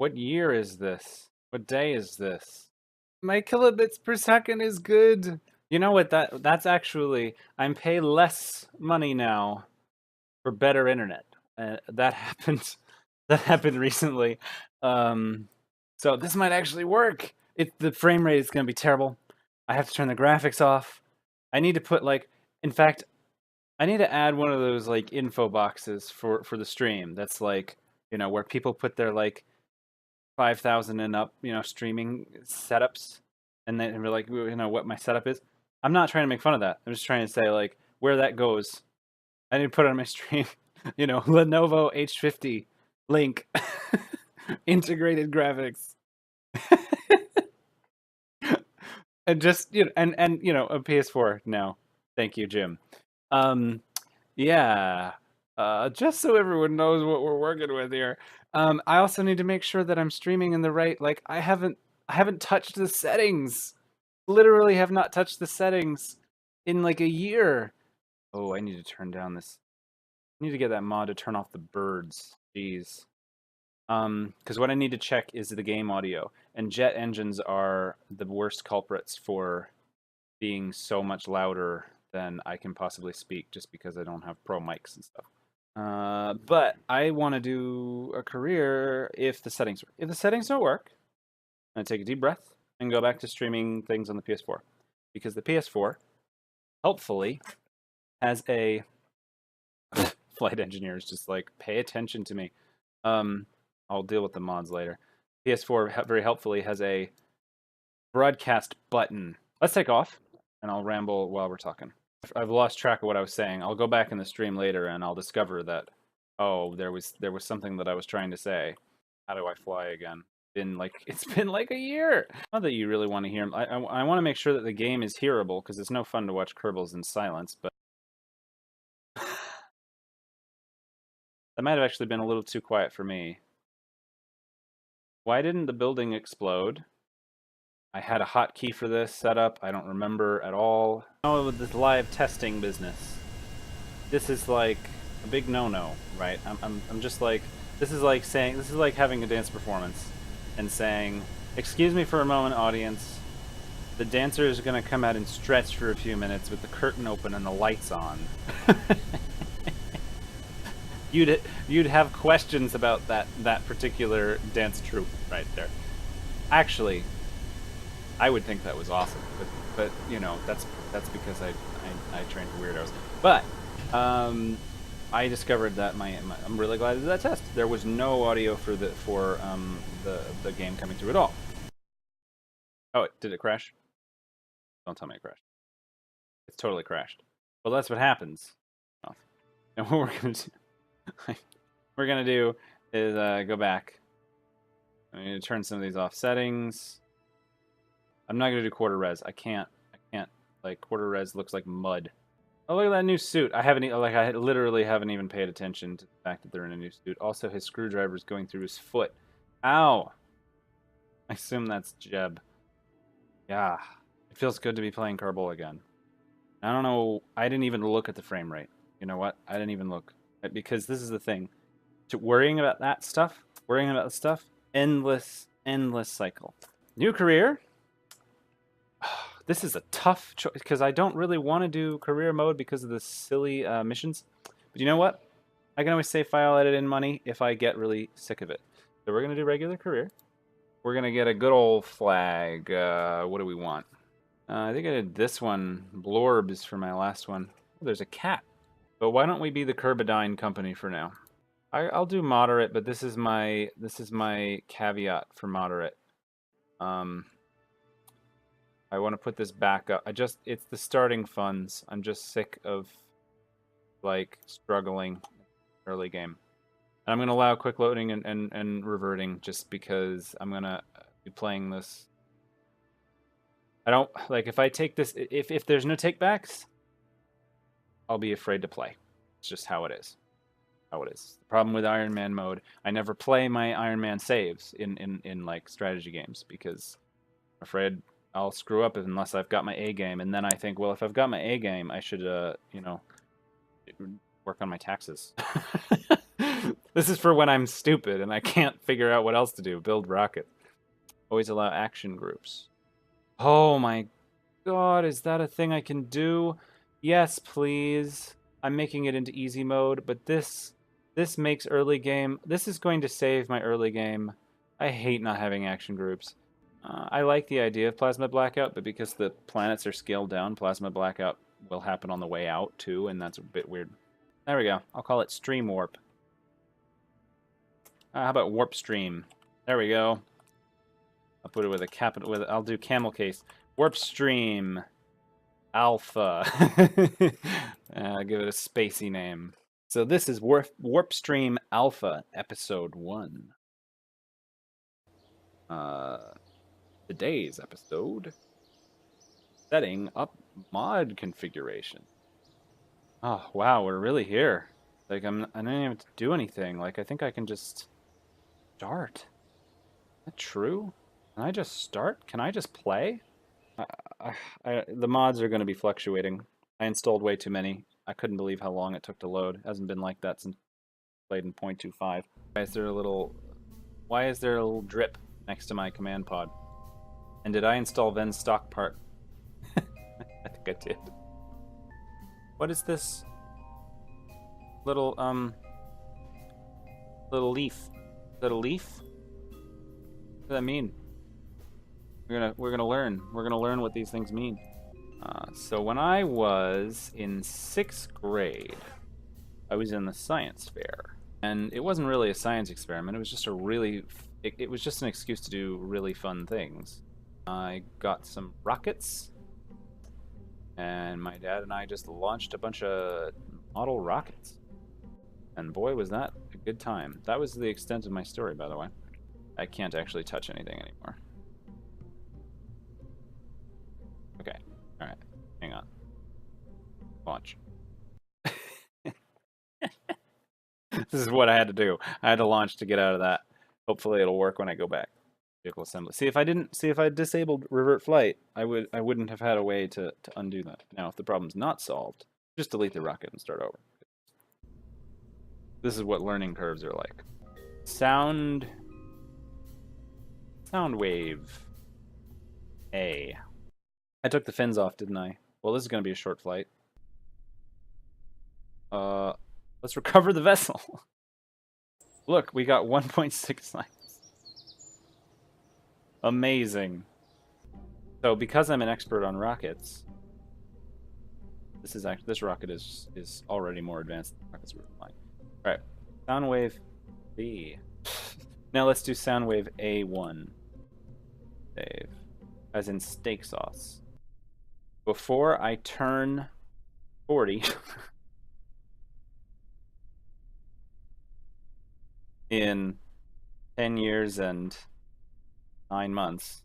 What year is this? What day is this? My kilobits per second is good. You know what? That's actually I'm pay less money now for better internet. That happened. That happened recently. So this might actually work. The frame rate is going to be terrible. I have to turn the graphics off. I need to put like, in fact, I need to add one of those like info boxes for the stream. That's like, where people put their like 5,000 and up, streaming setups, and then we're like, what my setup is. I'm not trying to make fun of that. I'm just trying to say like where that goes. I need to put it on my stream. Lenovo H50 link, integrated graphics, and just and a PS4 now. Thank you, Jim. Yeah. Just so everyone knows what we're working with here. I also need to make sure that I'm streaming in the right. Like I haven't touched the settings. Literally have not touched the settings in like a year. Oh, I need to turn down this. I need to get that mod to turn off the birds. Jeez. Because what I need to check is the game audio, and jet engines are the worst culprits for being so much louder than I can possibly speak, just because I don't have pro mics and stuff. But I want to do a career if the settings work. If the settings don't work, I'm gonna take a deep breath and go back to streaming things on the PS4, because the PS4, helpfully, has a flight engineers just like pay attention to me. I'll deal with the mods later. PS4 very helpfully has a broadcast button. Let's take off, and I'll ramble while we're talking. I've lost track of what I was saying. I'll go back in the stream later, and I'll discover that, oh, there was something that I was trying to say. How do I fly again? It's been like a year. Not that you really want to hear. I want to make sure that the game is hearable, because it's no fun to watch Kerbals in silence. But that might have actually been a little too quiet for me. Why didn't the building explode? I had a hotkey for this setup. I don't remember at all. Oh, with this live testing business, this is like a big no-no, right? I'm just like, this is like having a dance performance and saying, excuse me for a moment, audience. The dancer is going to come out and stretch for a few minutes with the curtain open and the lights on. You'd have questions about that particular dance troupe right there. Actually, I would think that was awesome, but that's because I trained for weirdos. But I discovered that I'm really glad to do that test. There was no audio for the game coming through at all. Oh, did it crash? Don't tell me it crashed. It's totally crashed. Well, that's what happens. Oh. And what we're gonna do is go back. I'm gonna turn some of these off settings. I'm not gonna do quarter res. I can't. Like quarter res looks like mud. Oh, look at that new suit. I literally haven't even paid attention to the fact that they're in a new suit. Also, his screwdriver's going through his foot. Ow! I assume that's Jeb. Yeah. It feels good to be playing Kerbal again. I don't know. I didn't even look at the frame rate. You know what? I didn't even look. Because this is the thing. Worrying about that stuff, endless cycle. New career. This is a tough choice, because I don't really want to do career mode because of the silly missions. But you know what? I can always save file edit in money if I get really sick of it. So we're going to do regular career. We're going to get a good old flag. What do we want? I think I did this one. Blorbs for my last one. Oh, there's a cat. But why don't we be the Kerbadine company for now? I'll do moderate, but this is my caveat for moderate. I want to put this back up. It's the starting funds. I'm just sick of like struggling early game. And I'm gonna allow quick loading and reverting just because I'm gonna be playing this. I don't like if I take this if there's no takebacks, I'll be afraid to play. It's just how it is. How it is. The problem with Iron Man mode, I never play my Iron Man saves in like strategy games because I'm afraid I'll screw up unless I've got my A game, and then I think, well, if I've got my A game, I should work on my taxes. This is for when I'm stupid and I can't figure out what else to do. Build rocket. Always allow action groups. Oh my god, is that a thing I can do? Yes, please. I'm making it into easy mode, but this makes early game. This is going to save my early game. I hate not having action groups. I like the idea of plasma blackout, but because the planets are scaled down, plasma blackout will happen on the way out too, and that's a bit weird. There we go. I'll call it stream warp. How about warp stream? There we go. I'll put it with a capital. I'll do camel case. Warp stream alpha. Give it a spacey name. So this is warp stream alpha episode 1. Today's episode, setting up mod configuration. Oh wow, we're really here. Like I don't even have to do anything. Like I think I can just start. Is that true? Can I just start? Can I just play? The mods are going to be fluctuating. I installed way too many. I couldn't believe how long it took to load. It hasn't been like that since I played in 0.25. Why is there a little drip next to my command pod? And did I install Ven's stock part? I think I did. What is this little leaf? Is that a leaf? What does that mean? We're gonna learn. We're gonna learn what these things mean. So when I was in 6th grade, I was in the science fair, and it wasn't really a science experiment. It was just it was just an excuse to do really fun things. I got some rockets, and my dad and I just launched a bunch of model rockets. And boy, was that a good time. That was the extent of my story, by the way. I can't actually touch anything anymore. Okay, alright, hang on. Launch. This is what I had to do. I had to launch to get out of that. Hopefully it'll work when I go back. Vehicle assembly. See if I disabled revert flight, I wouldn't have had a way to undo that. Now if the problem's not solved, just delete the rocket and start over. This is what learning curves are like. Sound wave A. I took the fins off, didn't I? Well, this is going to be a short flight. Let's recover the vessel. Look, we got 1.6 seconds. Amazing. So because I'm an expert on rockets, this rocket is already more advanced than the rockets we're flying. All right, sound wave B. Now let's do sound wave A1. Save, as in steak sauce. Before I turn 40, in 10 years and 9 months,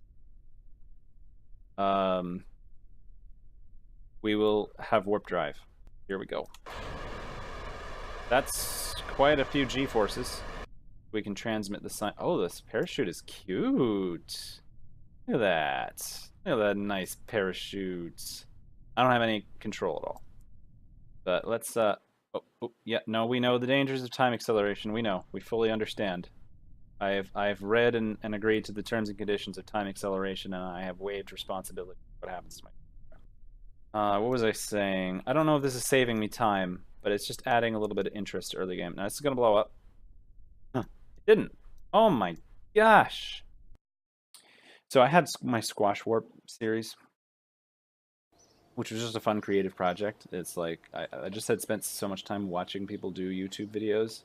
we will have warp drive. Here we go. That's quite a few G-forces. We can transmit the sign. Oh, this parachute is cute. Look at that. Look at that nice parachute. I don't have any control at all. But let's, yeah, no, we know the dangers of time acceleration. We know. We fully understand. I've read and agreed to the terms and conditions of time acceleration, and I have waived responsibility for what happens to my... what was I saying? I don't know if this is saving me time, but it's just adding a little bit of interest to early game. Now, this is going to blow up. Huh. It didn't. Oh my gosh. So I had my Squash Warp series, which was just a fun creative project. It's like, I just had spent so much time watching people do YouTube videos,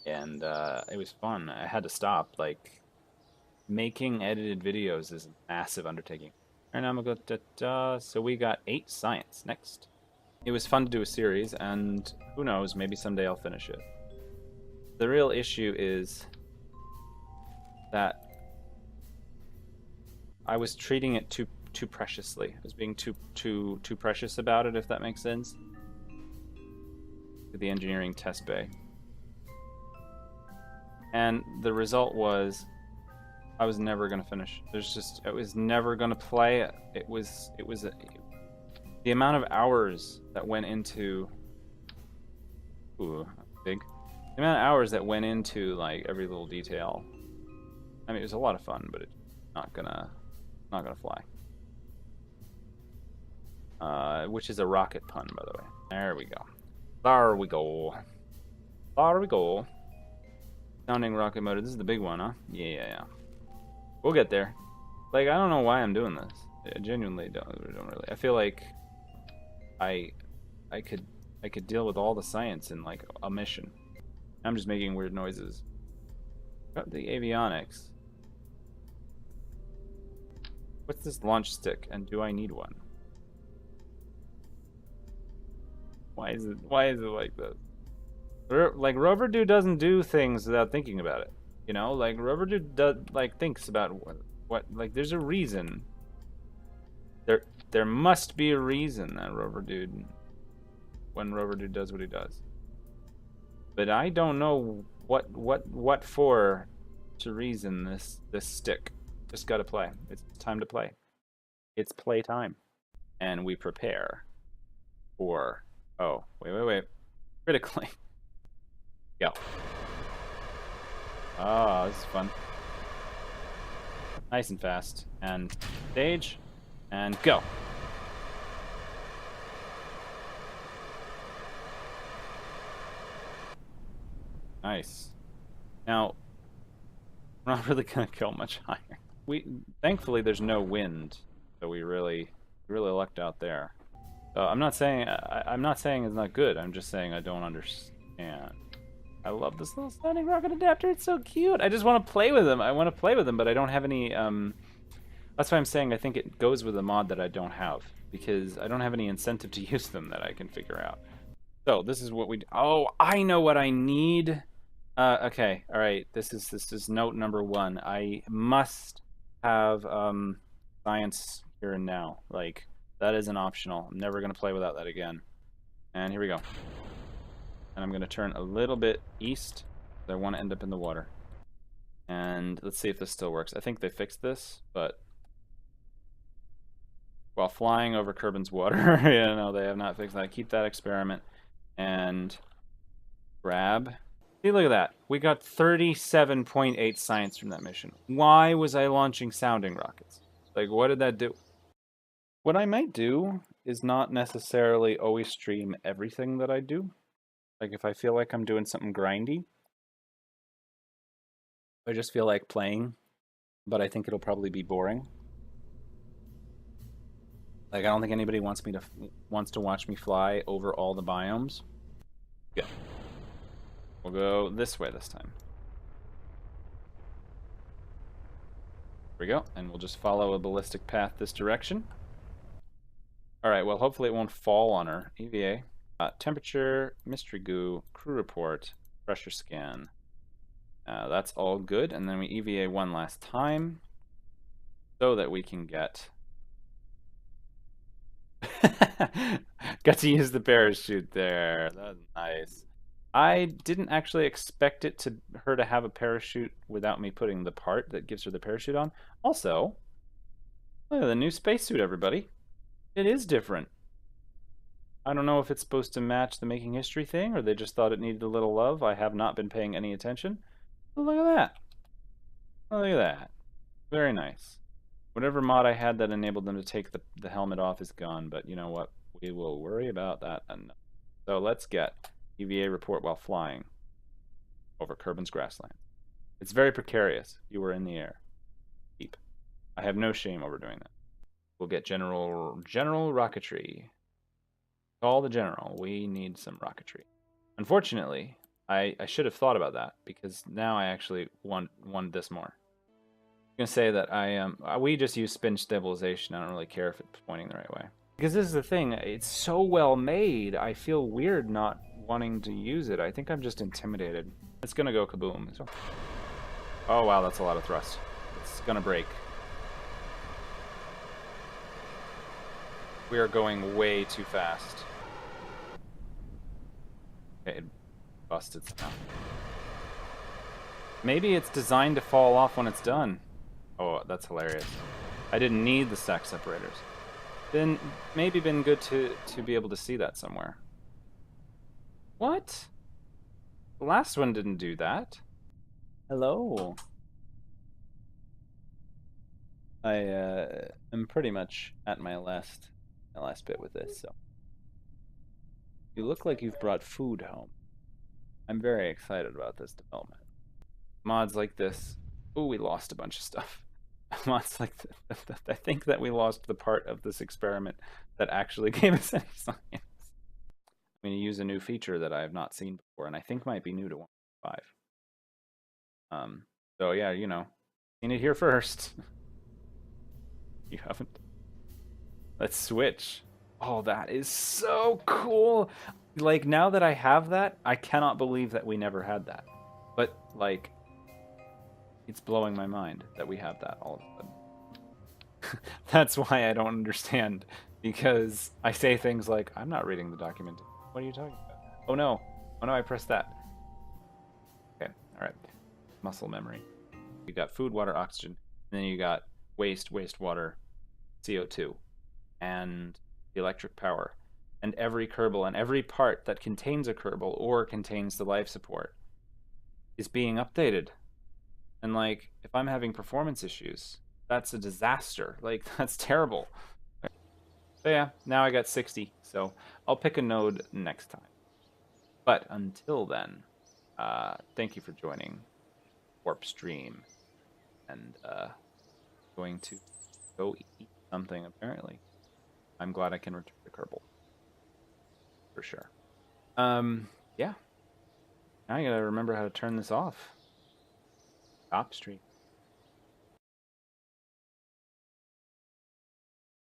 and it was fun. I had to stop. Like, making edited videos is a massive undertaking. And I'm gonna go, so we got 8 science next. It was fun to do a series, and who knows, maybe someday I'll finish it. The real issue is that I was treating it too preciously. I was being too precious about it, if that makes sense. The engineering test bay. And the result was I was never going to finish. It was never going to play. The amount of hours that went into, ooh, big. The amount of hours that went into like every little detail. I mean, it was a lot of fun, but it's not gonna fly. Which is a rocket pun, by the way. There we go. There we go. There we go. Sounding rocket motor. This is the big one, huh? Yeah. We'll get there. Like, I don't know why I'm doing this. I genuinely don't really. I feel like I could deal with all the science in like a mission. I'm just making weird noises. Got the avionics. What's this launch stick, and do I need one? Why is it like this? Like, Rover Dude doesn't do things without thinking about it. You know, like Rover Dude does, like, thinks about what like there's a reason. There must be a reason that when Rover Dude does what he does. But I don't know what for to reason this stick. Just gotta play. It's time to play. It's play time. And we prepare for oh, wait. Critically. Go. Oh, this is fun. Nice and fast. And stage. And go. Nice. Now, we're not really gonna go much higher. Thankfully there's no wind, so we really lucked out there. I'm not saying it's not good. I'm just saying I don't understand. I love this little standing rocket adapter. It's so cute. I just want to play with them. I want to play with them, but I don't have any. That's why I'm saying I think it goes with a mod that I don't have, because I don't have any incentive to use them that I can figure out. So this is what we. Oh, I know what I need. Okay, all right. This is note number 1. I must have science here and now. Like, that isn't optional. I'm never gonna play without that again. And here we go. And I'm gonna turn a little bit east. I want to end up in the water. And let's see if this still works. I think they fixed this, but while flying over Kerbin's water, yeah, no, they have not fixed that. Keep that experiment and grab. See, look at that. We got 37.8 science from that mission. Why was I launching sounding rockets? Like, what did that do? What I might do is not necessarily always stream everything that I do. Like, if I feel like I'm doing something grindy, I just feel like playing, but I think it'll probably be boring. Like, I don't think anybody wants to watch me fly over all the biomes. Good. We'll go this way this time. Here we go, and we'll just follow a ballistic path this direction. Alright, well, hopefully it won't fall on her. EVA. Temperature, mystery goo, crew report, pressure scan. That's all good, and then we EVA one last time so that we can get... Got to use the parachute there. That's nice. I didn't actually expect her to have a parachute without me putting the part that gives her the parachute on. Also, look at the new spacesuit, everybody. It is different. I don't know if it's supposed to match the making history thing, or they just thought it needed a little love. I have not been paying any attention. But look at that. Look at that. Very nice. Whatever mod I had that enabled them to take the helmet off is gone, but you know what? We will worry about that enough. So let's get EVA report while flying over Kerbin's grassland. It's very precarious. You were in the air. Keep. I have no shame over doing that. We'll get general rocketry. Call the general. We need some rocketry. Unfortunately, I should have thought about that, because now I actually want this more. I'm gonna say that we just use spin stabilization. I don't really care if it's pointing the right way. Because this is the thing, it's so well made, I feel weird not wanting to use it. I think I'm just intimidated. It's gonna go kaboom. So. Oh wow, that's a lot of thrust. It's gonna break. We are going way too fast. Okay, it busted somehow. Maybe it's designed to fall off when it's done. Oh, that's hilarious. I didn't need the stack separators. Maybe been good to be able to see that somewhere. What? The last one didn't do that. Hello. I am pretty much at my last bit with this, so. You look like you've brought food home. I'm very excited about this development. Mods like this. Ooh, we lost a bunch of stuff. Mods like this. I think that we lost the part of this experiment that actually gave us any science. I'm going to use a new feature that I have not seen before, and I think might be new to 1.5. So yeah, you know, seen it here first. You haven't. Let's switch. Oh, that is so cool. Like, now that I have that, I cannot believe that we never had that. But, like, it's blowing my mind that we have that all of a sudden. That's why I don't understand. Because I say things like, I'm not reading the document. What are you talking about? Oh no. Oh no, I pressed that. Okay, alright. Muscle memory. You got food, water, oxygen. And then you got wastewater, CO2. And the electric power. And every Kerbal and every part that contains a Kerbal or contains the life support is being updated. And like, if I'm having performance issues, that's a disaster. Like, that's terrible. So yeah, now I got 60, so I'll pick a node next time. But until then, thank you for joining Warp Stream, and going to go eat something apparently. I'm glad I can return to Kerbal. For sure. Yeah. Now I gotta remember how to turn this off. Stop stream.